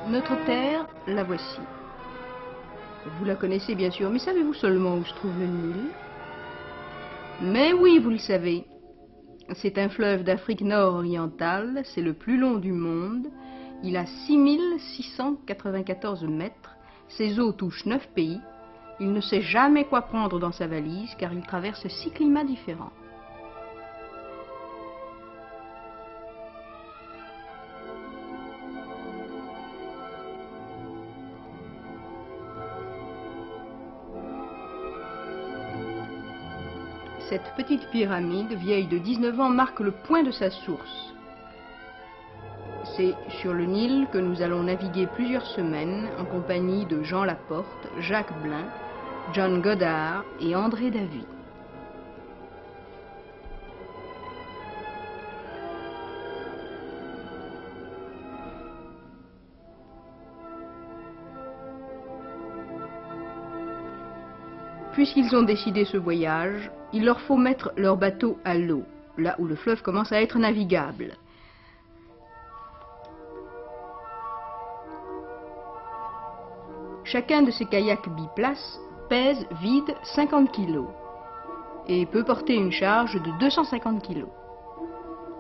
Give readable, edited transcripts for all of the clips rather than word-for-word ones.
Notre terre, la voici. Vous la connaissez bien sûr, mais savez-vous seulement où se trouve le Nil? Mais oui, vous le savez. C'est un fleuve d'Afrique nord-orientale, c'est le plus long du monde. Il a 6694 mètres, ses eaux touchent 9 pays. Il ne sait jamais quoi prendre dans sa valise car il traverse 6 climats différents. Cette petite pyramide, vieille de 19 ans, marque le point de sa source. C'est sur le Nil que nous allons naviguer plusieurs semaines en compagnie de Jean Laporte, Jacques Blin, John Goddard et André Davy. Puisqu'ils ont décidé ce voyage, il leur faut mettre leur bateau à l'eau, là où le fleuve commence à être navigable. Chacun de ces kayaks biplaces pèse vide 50 kg et peut porter une charge de 250 kg.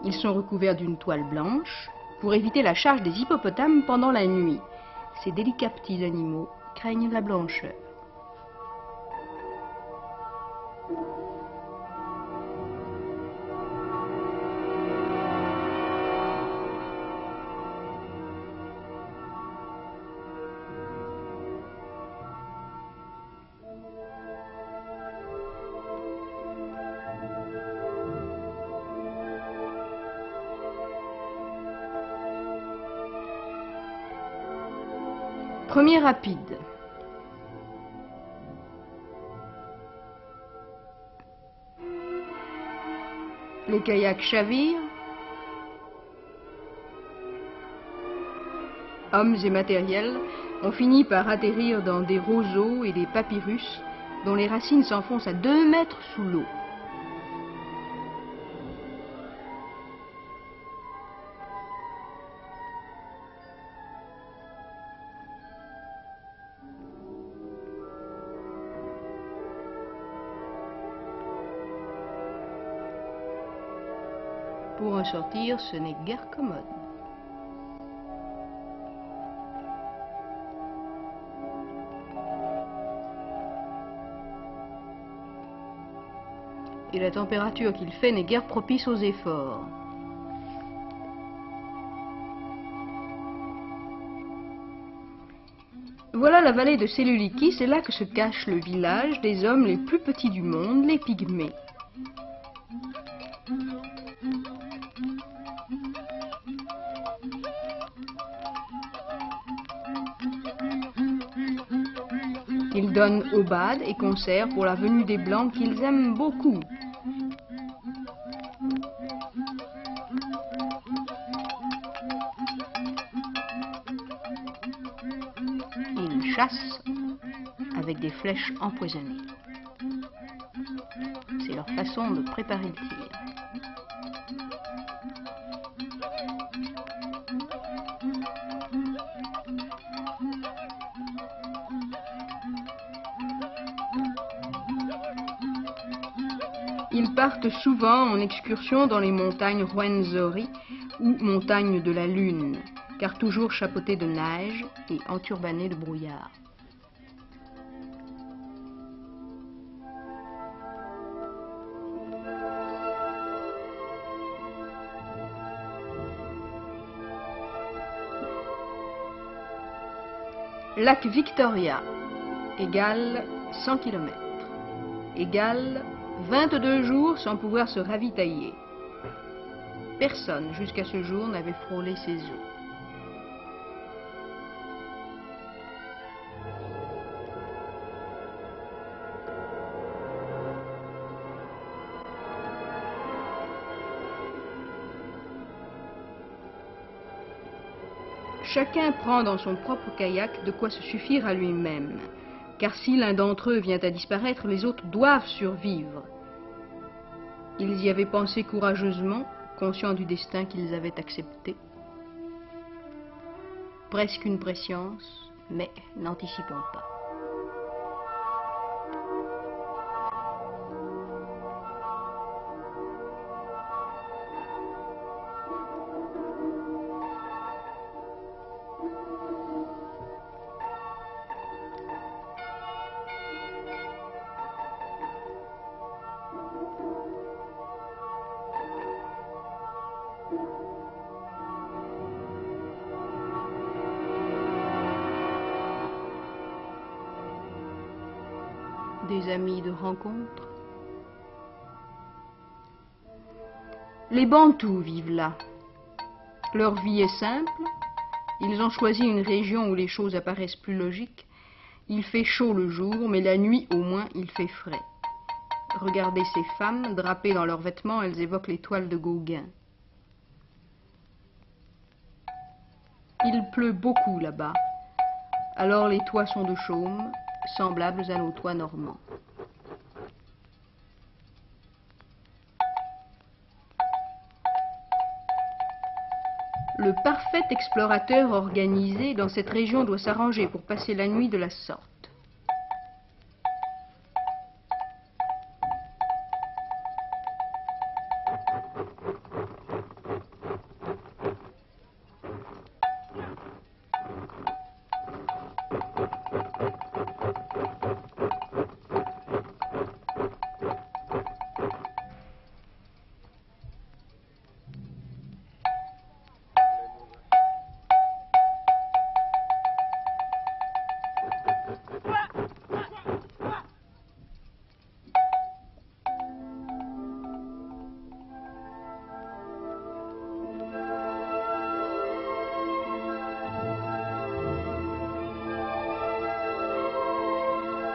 Ils sont recouverts d'une toile blanche pour éviter la charge des hippopotames pendant la nuit. Ces délicats petits animaux craignent la blancheur. Premier rapide. Les kayaks chavirent. Hommes et matériels ont fini par atterrir dans des roseaux et des papyrus dont les racines s'enfoncent à 2 mètres sous l'eau. Pour en sortir, ce n'est guère commode. Et la température qu'il fait n'est guère propice aux efforts. Voilà la vallée de Séleulikis, c'est là que se cache le village des hommes les plus petits du monde, les pygmées. Ils donnent aubades et concerts pour la venue des Blancs qu'ils aiment beaucoup. Ils chassent avec des flèches empoisonnées. C'est leur façon de préparer le tir. Ils partent souvent en excursion dans les montagnes Ruwenzori ou montagnes de la Lune, car toujours chapeautés de neige et enturbanés de brouillard. Lac Victoria, égale 100 km, égale 22 jours sans pouvoir se ravitailler. Personne jusqu'à ce jour n'avait frôlé ces eaux. Chacun prend dans son propre kayak de quoi se suffire à lui-même, car si l'un d'entre eux vient à disparaître, les autres doivent survivre. Ils y avaient pensé courageusement, conscients du destin qu'ils avaient accepté. presque une prescience, mais n'anticipons pas. Des amis de rencontre. Les Bantous vivent là. Leur vie est simple. Ils ont choisi une région où les choses apparaissent plus logiques. Il fait chaud le jour, mais la nuit, au moins, il fait frais. Regardez ces femmes, drapées dans leurs vêtements, elles évoquent les toiles de Gauguin. Il pleut beaucoup là-bas. Alors les toits sont de chaume, semblables à nos toits normands. Le parfait explorateur organisé dans cette région doit s'arranger pour passer la nuit de la sorte.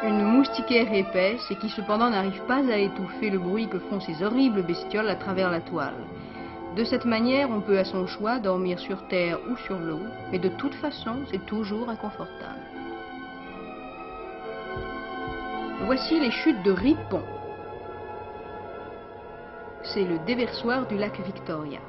Une moustiquaire épaisse et qui cependant n'arrive pas à étouffer le bruit que font ces horribles bestioles à travers la toile. De cette manière, on peut à son choix dormir sur terre ou sur l'eau, mais de toute façon, c'est toujours inconfortable. Voici les chutes de Ripon. C'est le déversoir du lac Victoria.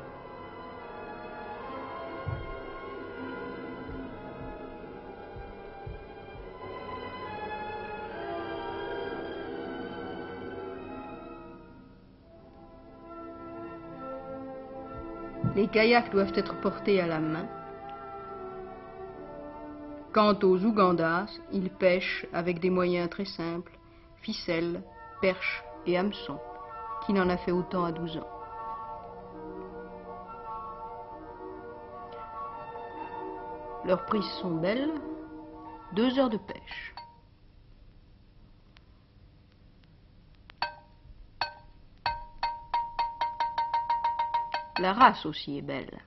Les kayaks doivent être portés à la main. Quant aux Ougandas, ils pêchent avec des moyens très simples, ficelles, perches et hameçons. Qui n'en a fait autant à 12 ans? Leurs prises sont belles, 2 heures de pêche. La race aussi est belle.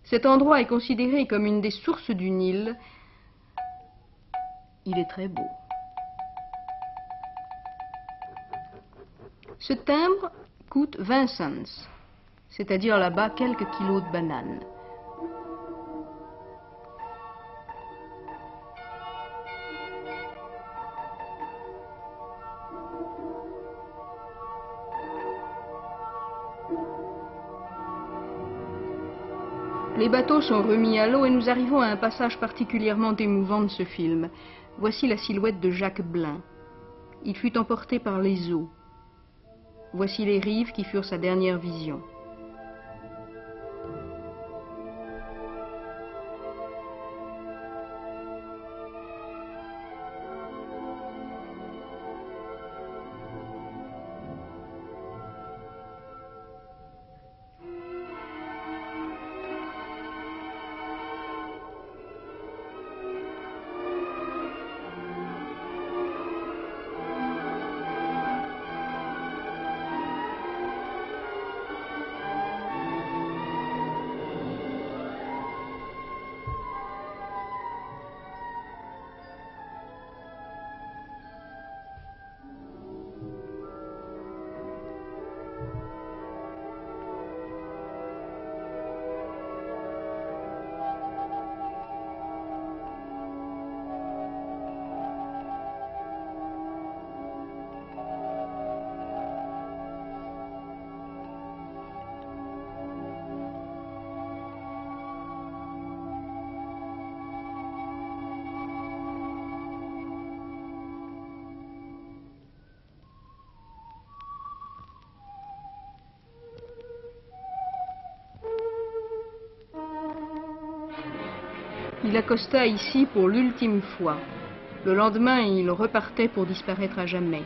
Cet endroit est considéré comme une des sources du Nil. Il est très beau. Ce timbre coûte 20 cents, c'est-à-dire là-bas quelques kilos de bananes. Les bateaux sont remis à l'eau et nous arrivons à un passage particulièrement émouvant de ce film. Voici la silhouette de Jacques Blin. Il fut emporté par les eaux. Voici les rives qui furent sa dernière vision. Il accosta ici pour l'ultime fois. Le lendemain, il repartait pour disparaître à jamais.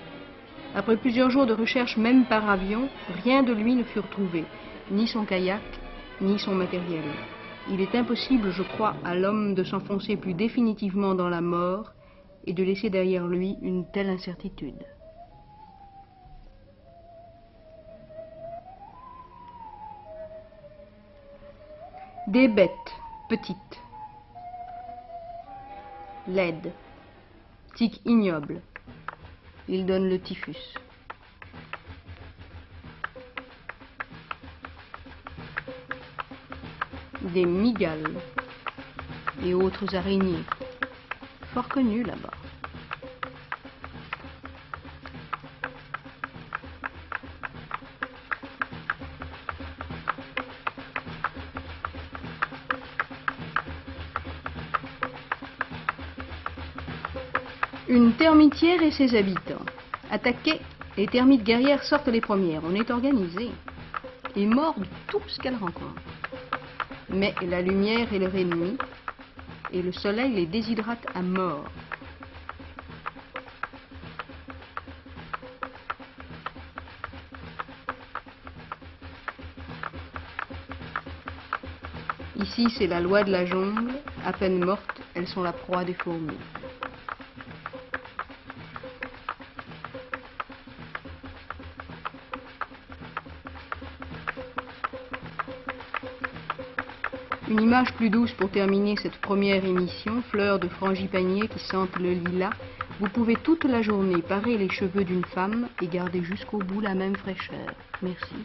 Après plusieurs jours de recherche, même par avion, rien de lui ne fut retrouvé, ni son kayak, ni son matériel. Il est impossible, je crois, à l'homme de s'enfoncer plus définitivement dans la mort et de laisser derrière lui une telle incertitude. Des bêtes petites, laides, tiques ignobles. Ils donnent le typhus. Des mygales et autres araignées, fort connues là-bas. Une termitière et ses habitants. Attaquées, les termites guerrières sortent les premières. On est organisé et mordent tout ce qu'elles rencontrent. Mais la lumière est leur ennemie et le soleil les déshydrate à mort. Ici, c'est la loi de la jungle. À peine mortes, elles sont la proie des fourmis. Une image plus douce pour terminer cette première émission, fleurs de frangipanier qui sentent le lilas. Vous pouvez toute la journée parer les cheveux d'une femme et garder jusqu'au bout la même fraîcheur. Merci.